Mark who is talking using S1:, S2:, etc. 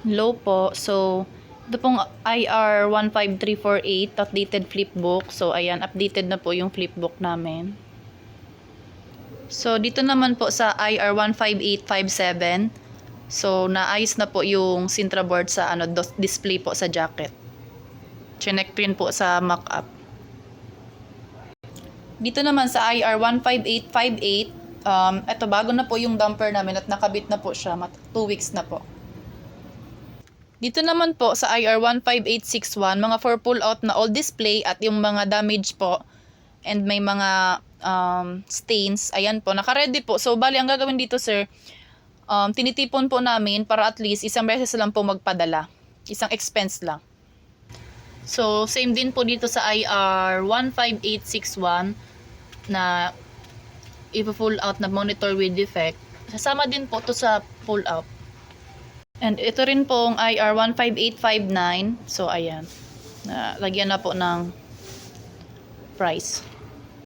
S1: Low po. So, ito pong IR 15348 outdated flipbook. So, ayan, updated na po yung flipbook namin. So, dito naman po sa IR 15857. So, naayos na po yung Sintra board sa display po sa jacket. Chinek rin po sa mock-up. Dito naman sa IR 15858, ito bago na po yung damper namin at nakabit na po siya. 2 weeks na po. Dito naman po sa IR 15861, mga for pull out na all display at yung mga damage po and may mga stains. Ayan po, naka-ready po. So, bali, ang gagawin dito, sir, tinitipon po namin para at least isang beses lang po magpadala. Isang expense lang. So, same din po dito sa IR 15861 na ipo-pull out na monitor with defect. Sasama din po to sa pull out. And ito rin pong IR 15859. So, ayan. Lagyan na po ng price.